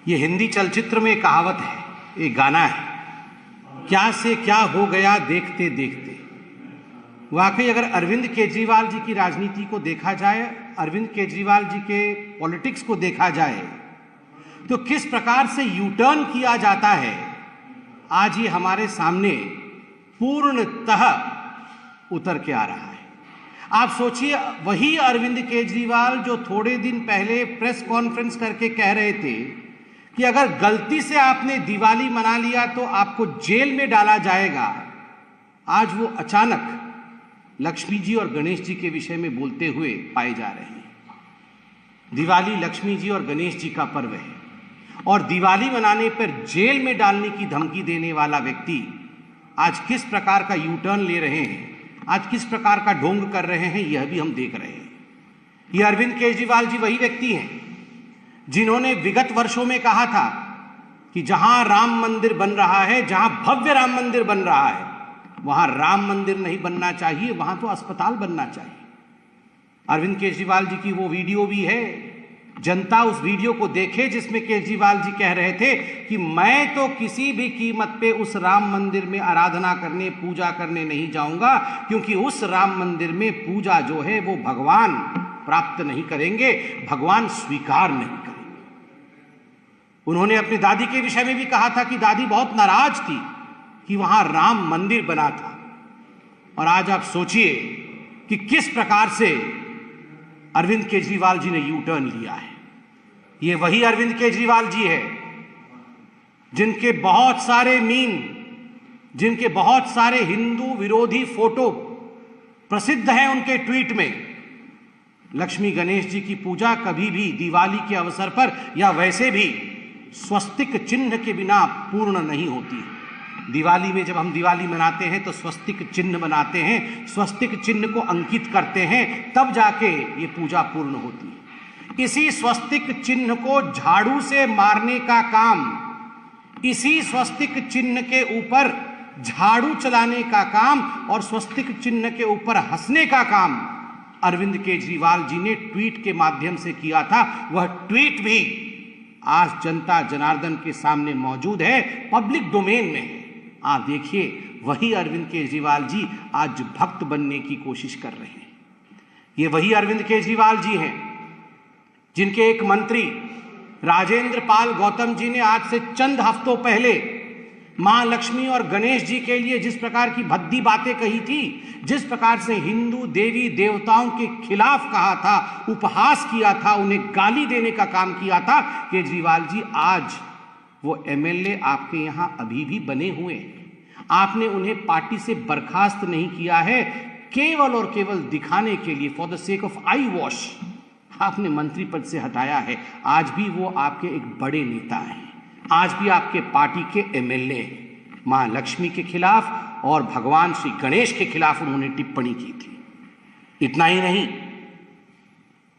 ये हिंदी चलचित्र में कहावत है, एक गाना है, क्या से क्या हो गया देखते देखते। वाकई अगर अरविंद केजरीवाल जी की राजनीति को देखा जाए, अरविंद केजरीवाल जी के पॉलिटिक्स को देखा जाए, तो किस प्रकार से यू टर्न किया जाता है, आज ये हमारे सामने पूर्णतः उतर के आ रहा है। आप सोचिए, वही अरविंद केजरीवाल जो थोड़े दिन पहले प्रेस कॉन्फ्रेंस करके कह रहे थे कि अगर गलती से आपने दिवाली मना लिया तो आपको जेल में डाला जाएगा, आज वो अचानक लक्ष्मी जी और गणेश जी के विषय में बोलते हुए पाए जा रहे हैं। दिवाली लक्ष्मी जी और गणेश जी का पर्व है और दिवाली मनाने पर जेल में डालने की धमकी देने वाला व्यक्ति आज किस प्रकार का यू टर्न ले रहे हैं, आज किस प्रकार का ढोंग कर रहे हैं, यह भी हम देख रहे हैं। यह अरविंद केजरीवाल जी वही व्यक्ति हैं जिन्होंने विगत वर्षों में कहा था कि जहां राम मंदिर बन रहा है, जहां भव्य राम मंदिर बन रहा है, वहां राम मंदिर नहीं बनना चाहिए, वहां तो अस्पताल बनना चाहिए। अरविंद केजरीवाल जी की वो वीडियो भी है, जनता उस वीडियो को देखे जिसमें केजरीवाल जी कह रहे थे कि मैं तो किसी भी कीमत पे उस राम मंदिर में आराधना करने, पूजा करने नहीं जाऊंगा, क्योंकि उस राम मंदिर में पूजा जो है वो भगवान प्राप्त नहीं करेंगे, भगवान स्वीकार नहीं करेंगे। उन्होंने अपनी दादी के विषय में भी कहा था कि दादी बहुत नाराज थी कि वहां राम मंदिर बना था। और आज आप सोचिए कि किस प्रकार से अरविंद केजरीवाल जी ने यू टर्न लिया है। ये वही अरविंद केजरीवाल जी है जिनके बहुत सारे मीम, जिनके बहुत सारे हिंदू विरोधी फोटो प्रसिद्ध हैं उनके ट्वीट में। लक्ष्मी गणेश जी की पूजा कभी भी दिवाली के अवसर पर या वैसे भी स्वस्तिक चिन्ह के बिना पूर्ण नहीं होती। दिवाली में जब हम दिवाली मनाते हैं तो स्वस्तिक चिन्ह बनाते हैं, स्वस्तिक चिन्ह को अंकित करते हैं, तब जाके ये पूजा पूर्ण होती है। इसी स्वस्तिक चिन्ह को झाड़ू से मारने का काम, इसी स्वस्तिक चिन्ह के ऊपर झाड़ू चलाने का काम और स्वस्तिक चिन्ह के ऊपर हंसने का काम अरविंद केजरीवाल जी ने ट्वीट के माध्यम से किया था। वह ट्वीट भी आज जनता जनार्दन के सामने मौजूद है, पब्लिक डोमेन में है। आप देखिए, वही अरविंद केजरीवाल जी आज भक्त बनने की कोशिश कर रहे हैं। ये वही अरविंद केजरीवाल जी हैं जिनके एक मंत्री राजेंद्र पाल गौतम जी ने आज से चंद हफ्तों पहले मां लक्ष्मी और गणेश जी के लिए जिस प्रकार की भद्दी बातें कही थी, जिस प्रकार से हिंदू देवी देवताओं के खिलाफ कहा था, उपहास किया था, उन्हें गाली देने का काम किया था, केजरीवाल जी आज वो एमएलए आपके यहां अभी भी बने हुए हैं। आपने उन्हें पार्टी से बर्खास्त नहीं किया है, केवल और केवल दिखाने के लिए, for the sake of I wash, आपने मंत्री पद से हटाया है। आज भी वो आपके एक बड़े नेता हैं, आज भी आपके पार्टी के एमएलए हैं। मां लक्ष्मी के खिलाफ और भगवान श्री गणेश के खिलाफ उन्होंने टिप्पणी की थी। इतना ही नहीं,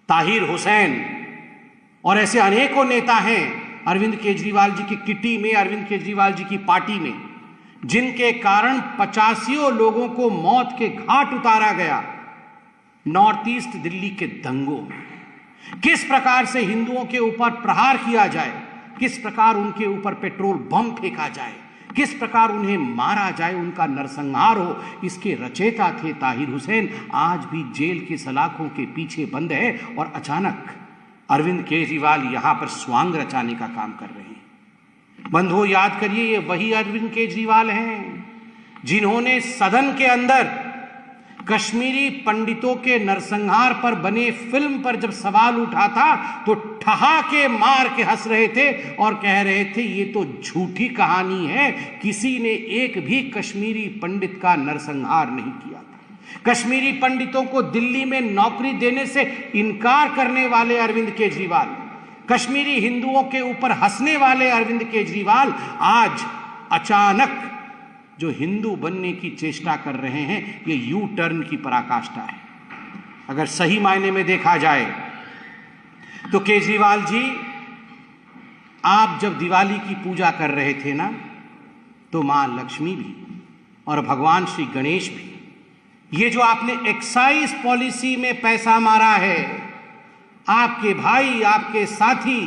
ताहिर हुसैन और ऐसे अनेकों नेता हैं अरविंद केजरीवाल जी की किटी में, अरविंद केजरीवाल जी की पार्टी में, जिनके कारण 85 लोगों को मौत के घाट उतारा गया नॉर्थ ईस्ट दिल्ली के दंगों में। किस प्रकार से हिंदुओं के ऊपर प्रहार किया जाए, किस प्रकार उनके ऊपर पेट्रोल बम फेंका जाए, किस प्रकार उन्हें मारा जाए, उनका नरसंहार हो, इसके रचयिता थे ताहिर हुसैन। आज भी जेल की सलाखों के पीछे बंद है और अचानक अरविंद केजरीवाल यहां पर स्वांग रचाने का काम कर रहे हैं। बंधुओं, याद करिए, ये वही अरविंद केजरीवाल हैं जिन्होंने सदन के अंदर कश्मीरी पंडितों के नरसंहार पर बने फिल्म पर जब सवाल उठा था तो ठहाके मार के हंस रहे थे और कह रहे थे ये तो झूठी कहानी है, किसी ने एक भी कश्मीरी पंडित का नरसंहार नहीं किया था। कश्मीरी पंडितों को दिल्ली में नौकरी देने से इनकार करने वाले अरविंद केजरीवाल, कश्मीरी हिंदुओं के ऊपर हंसने वाले अरविंद केजरीवाल आज अचानक जो हिंदू बनने की चेष्टा कर रहे हैं, ये यू टर्न की पराकाष्ठा है। अगर सही मायने में देखा जाए तो केजरीवाल जी, आप जब दिवाली की पूजा कर रहे थे ना, तो मां लक्ष्मी भी और भगवान श्री गणेश भी, ये जो आपने एक्साइज पॉलिसी में पैसा मारा है, आपके भाई, आपके साथी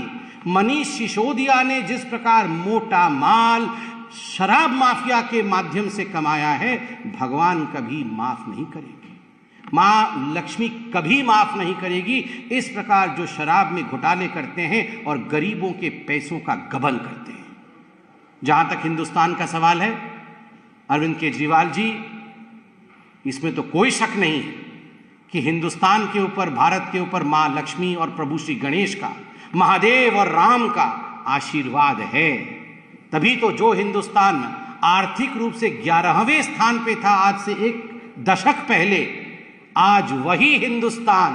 मनीष सिसोदिया ने जिस प्रकार मोटा माल शराब माफिया के माध्यम से कमाया है, भगवान कभी माफ नहीं करेगी, मां लक्ष्मी कभी माफ नहीं करेगी। इस प्रकार जो शराब में घोटाले करते हैं और गरीबों के पैसों का गबन करते हैं। जहां तक हिंदुस्तान का सवाल है, अरविंद केजरीवाल जी, इसमें तो कोई शक नहीं है कि हिंदुस्तान के ऊपर, भारत के ऊपर मां लक्ष्मी और प्रभु श्री गणेश का, महादेव और राम का आशीर्वाद है। तभी तो जो हिंदुस्तान आर्थिक रूप से 11वें स्थान पे था आज से एक दशक पहले, आज वही हिंदुस्तान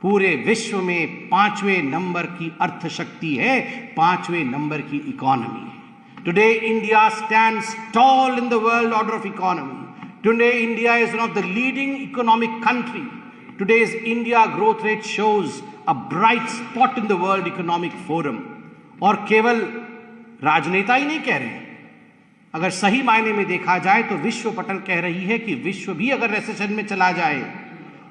पूरे विश्व में 5वें नंबर की अर्थशक्ति है, 5वें नंबर की इकोनॉमी है। Today India stands tall in the world order of economy. Today India is one of the leading economic country. Today's India growth rate shows a bright spot in the World Economic Forum. और केवल राजनेता ही नहीं कह रहे हैं, अगर सही मायने में देखा जाए तो विश्व पटल कह रही है कि विश्व भी अगर रिसेशन में चला जाए,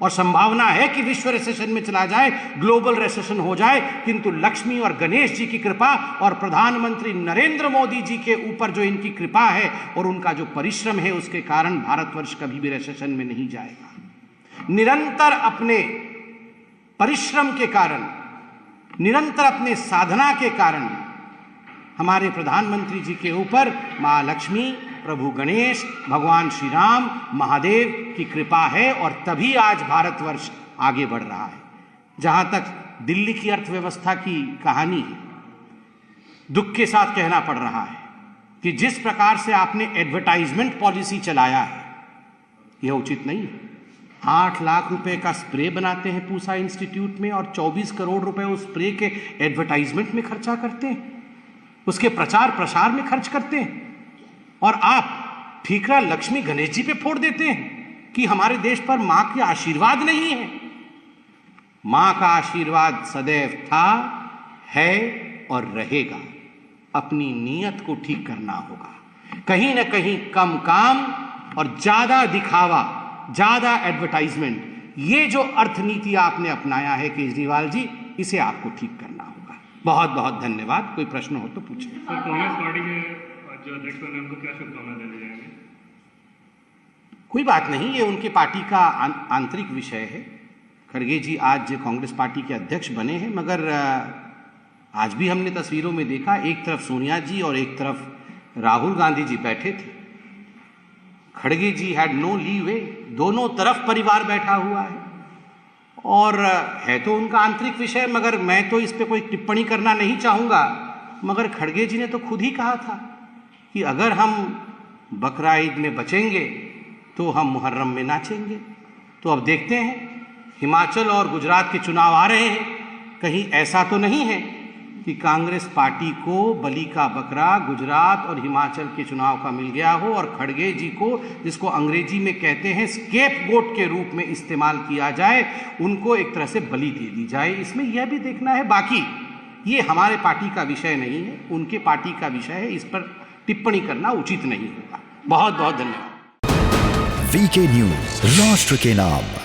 और संभावना है कि विश्व रिसेशन में चला जाए, ग्लोबल रिसेशन हो जाए, किंतु लक्ष्मी और गणेश जी की कृपा और प्रधानमंत्री नरेंद्र मोदी जी के ऊपर जो इनकी कृपा है और उनका जो परिश्रम है, उसके कारण भारतवर्ष कभी भी रिसेशन में नहीं जाएगा। निरंतर अपने परिश्रम के कारण, निरंतर अपने साधना के कारण हमारे प्रधानमंत्री जी के ऊपर मां लक्ष्मी, प्रभु गणेश, भगवान श्री राम, महादेव की कृपा है, और तभी आज भारतवर्ष आगे बढ़ रहा है। जहां तक दिल्ली की अर्थव्यवस्था की कहानी है, दुख के साथ कहना पड़ रहा है कि जिस प्रकार से आपने एडवर्टाइजमेंट पॉलिसी चलाया है, यह उचित नहीं है। 8 लाख रुपए का स्प्रे बनाते हैं पूसा इंस्टीट्यूट में और 24 करोड़ रुपए उस स्प्रे के एडवर्टाइजमेंट में खर्चा करते हैं, उसके प्रचार प्रसार में खर्च करते हैं, और आप ठीकरा लक्ष्मी गणेश जी पे फोड़ देते हैं कि हमारे देश पर मां के आशीर्वाद नहीं है। मां का आशीर्वाद सदैव था, है और रहेगा। अपनी नीयत को ठीक करना होगा। कहीं ना कहीं कम काम और ज्यादा दिखावा, ज्यादा एडवर्टाइजमेंट, ये जो अर्थनीति आपने अपनाया है केजरीवाल जी, इसे आपको ठीक करना होगा। बहुत बहुत धन्यवाद। कोई प्रश्न हो तो पूछिए। कांग्रेस पार्टी के जो अध्यक्ष बने उनको क्या शुभकामनाएं देने जाएंगे? कोई बात नहीं, ये उनके पार्टी का आंतरिक विषय है। खड़गे जी आज कांग्रेस पार्टी के अध्यक्ष बने हैं, मगर आज भी हमने तस्वीरों में देखा, एक तरफ सोनिया जी और एक तरफ राहुल गांधी जी बैठे थे। खड़गे जी हैड नो लीवे, दोनों तरफ परिवार बैठा हुआ है, और है तो उनका आंतरिक विषय, मगर मैं तो इस पर कोई टिप्पणी करना नहीं चाहूँगा। मगर खड़गे जी ने तो खुद ही कहा था कि अगर हम बकरा ईद में बचेंगे तो हम मुहर्रम में नाचेंगे। तो अब देखते हैं, हिमाचल और गुजरात के चुनाव आ रहे हैं, कहीं ऐसा तो नहीं है कि कांग्रेस पार्टी को बलि का बकरा गुजरात और हिमाचल के चुनाव का मिल गया हो और खड़गे जी को, जिसको अंग्रेजी में कहते हैं स्केपगोट के रूप में इस्तेमाल किया जाए, उनको एक तरह से बलि दे दी जाए। इसमें यह भी देखना है। बाकी ये हमारे पार्टी का विषय नहीं है, उनके पार्टी का विषय है, इस पर टिप्पणी करना उचित नहीं होगा। बहुत बहुत धन्यवाद। वीके न्यूज, राष्ट्र के नाम।